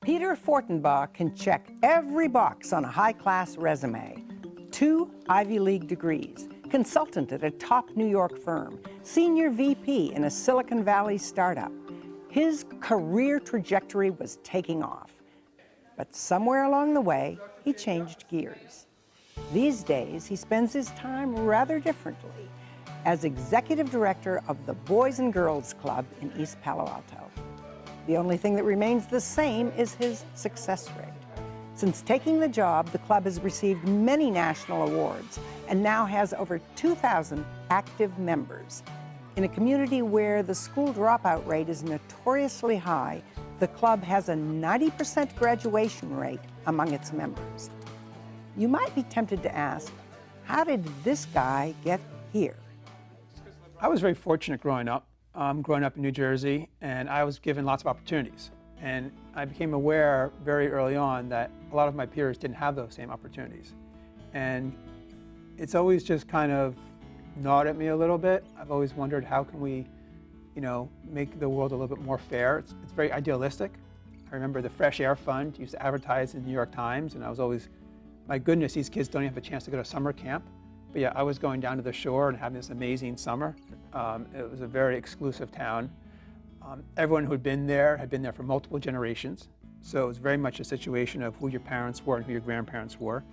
Peter Fortenbaugh can check every box on a high-class resume. 2 Ivy League degrees, consultant at a top New York firm, senior VP in a Silicon Valley startup. His career trajectory was taking off. But somewhere along the way, he changed gears. These days, he spends his time rather differently as executive director of the Boys and Girls Club in East Palo Alto. The only thing that remains the same is his success rate. Since taking the job, the club has received many national awards and now has over 2,000 active members. In a community where the school dropout rate is notoriously high, the club has a 90% graduation rate among its members. You might be tempted to ask, how did this guy get here? I was very fortunate growing up in New Jersey, and I was given lots of opportunities. And I became aware very early on that a lot of my peers didn't have those same opportunities. And it's always just kind of gnawed at me a little bit. I've always wondered, how can we, make the world a little bit more fair? It's very idealistic. I remember the Fresh Air Fund used to advertise in the New York Times, and I was always, my goodness, these kids don't even have a chance to go to summer camp. But yeah, I was going down to the shore and having this amazing summer. It was a very exclusive town. Everyone who had been there for multiple generations. So it was very much a situation of who your parents were and who your grandparents were.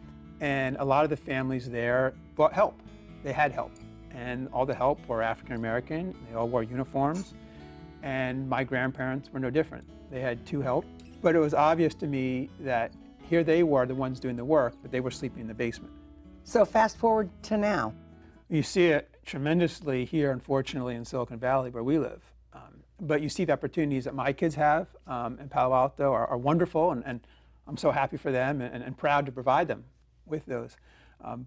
And a lot of the families there brought help. They had help. And all the help were African American. They all wore uniforms. And my grandparents were no different. They had 2 help. But it was obvious to me that here they were, the ones doing the work, but they were sleeping in the basement. So fast forward to now. You see it tremendously here, unfortunately, in Silicon Valley, where we live. But you see the opportunities that my kids have in Palo Alto are wonderful, and I'm so happy for them and proud to provide them with those.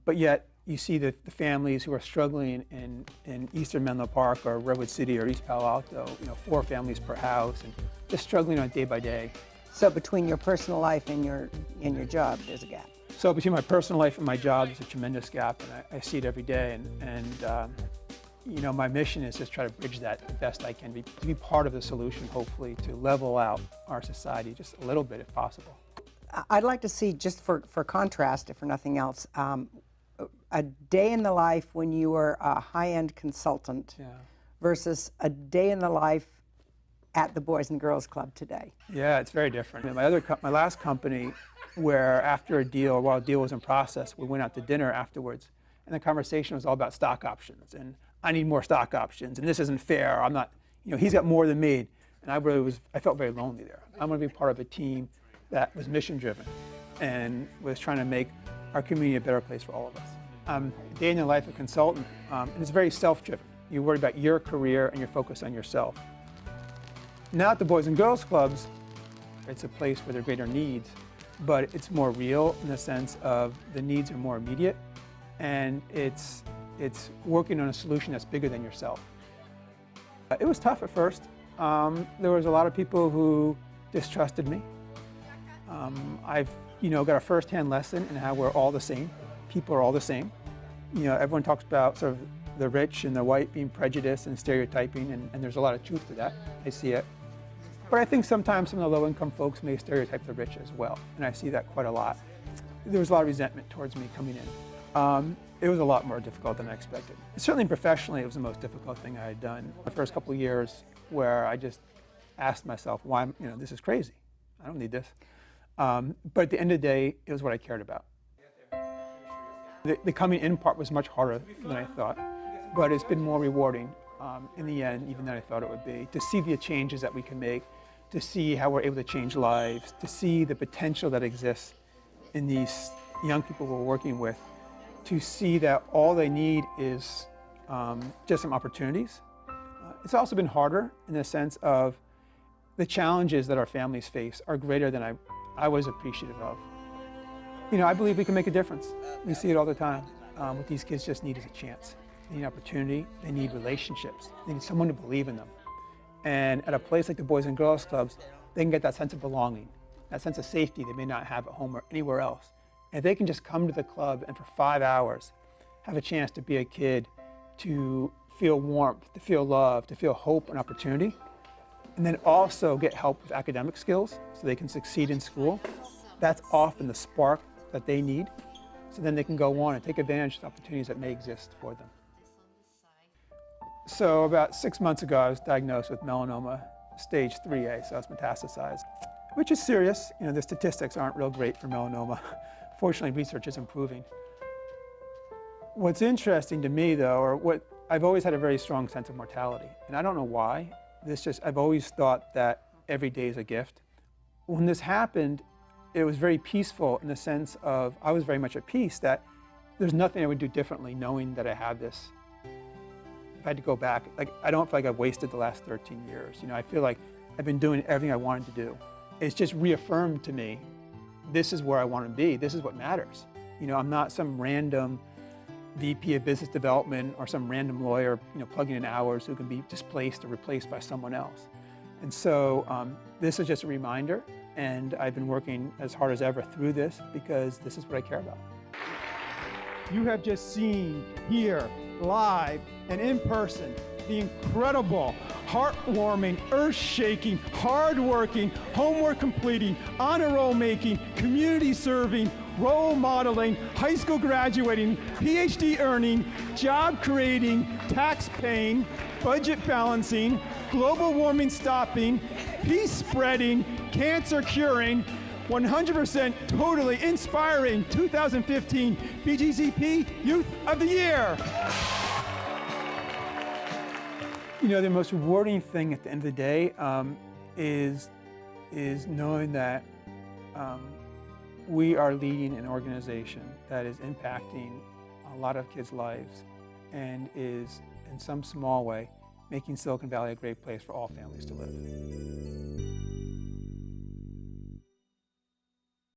But yet, you see the families who are struggling in Eastern Menlo Park or Redwood City or East Palo Alto, 4 families per house, and just struggling on day by day. So between your personal life and your job, there's a gap. So between my personal life and my job, there's a tremendous gap, and I see it every day. My mission is just try to bridge that the best I can, to be part of the solution, hopefully, to level out our society just a little bit, if possible. I'd like to see, just for contrast, if for nothing else, a day in the life when you were a high-end consultant versus a day in the life at the Boys and Girls Club today. Yeah, it's very different. My last company, where after a deal, while a deal was in process, we went out to dinner afterwards, and the conversation was all about stock options, and I need more stock options, and this isn't fair. I'm not, he's got more than me, and I felt very lonely there. I'm going to be part of a team that was mission-driven and was trying to make our community a better place for all of us. Day in the life of a consultant, and it's very self-driven. You worry about your career and you're focused on yourself. Now at the Boys and Girls Clubs, it's a place where there are greater needs, but it's more real in the sense of the needs are more immediate, and it's working on a solution that's bigger than yourself. It was tough at first. There was a lot of people who distrusted me. I've got a first-hand lesson in how we're all the same. People are all the same. Everyone talks about sort of the rich and the white being prejudiced and stereotyping, and there's a lot of truth to that. I see it. But I think sometimes some of the low-income folks may stereotype the rich as well, and I see that quite a lot. There was a lot of resentment towards me coming in. It was a lot more difficult than I expected. Certainly professionally, it was the most difficult thing I had done. The first couple of years where I just asked myself, why, this is crazy. I don't need this. But at the end of the day, it was what I cared about. The coming in part was much harder than I thought, but it's been more rewarding in the end, even than I thought it would be, to see the changes that we can make, to see how we're able to change lives, to see the potential that exists in these young people we're working with, to see that all they need is just some opportunities. It's also been harder in the sense of the challenges that our families face are greater than I was appreciative of. I believe we can make a difference. We see it all the time. What these kids just need is a chance. They need opportunity, they need relationships, they need someone to believe in them. And at a place like the Boys and Girls Clubs, they can get that sense of belonging, that sense of safety they may not have at home or anywhere else. And if they can just come to the club and for 5 hours have a chance to be a kid, to feel warmth, to feel love, to feel hope and opportunity, and then also get help with academic skills so they can succeed in school. That's often the spark that they need, so then they can go on and take advantage of the opportunities that may exist for them. So about 6 months ago, I was diagnosed with melanoma stage 3A, so it's metastasized, which is serious. You know, the statistics aren't real great for melanoma. Fortunately, research is improving. What's interesting to me, though, or what I've always had a very strong sense of mortality, and I don't know why. I've always thought that every day is a gift. When this happened, it was very peaceful in the sense of I was very much at peace that there's nothing I would do differently knowing that I had this. If I had to go back, I don't feel like I've wasted the last 13 years. You know, I feel like I've been doing everything I wanted to do. It's just reaffirmed to me, this is where I want to be. This is what matters. You know, I'm not some random VP of business development or some random lawyer, you know, plugging in hours who can be displaced or replaced by someone else. And so this is just a reminder, and I've been working as hard as ever through this because this is what I care about. You have just seen here, live and in person, the incredible, heartwarming, earth-shaking, hard-working, homework completing, honor roll making, community serving, role modeling, high school graduating, PhD earning, job creating, tax paying, budget balancing, global warming stopping, peace spreading, cancer curing, 100% totally inspiring 2015 BGCP Youth of the Year. You know, the most rewarding thing at the end of the day is knowing that we are leading an organization that is impacting a lot of kids' lives and is, in some small way, making Silicon Valley a great place for all families to live.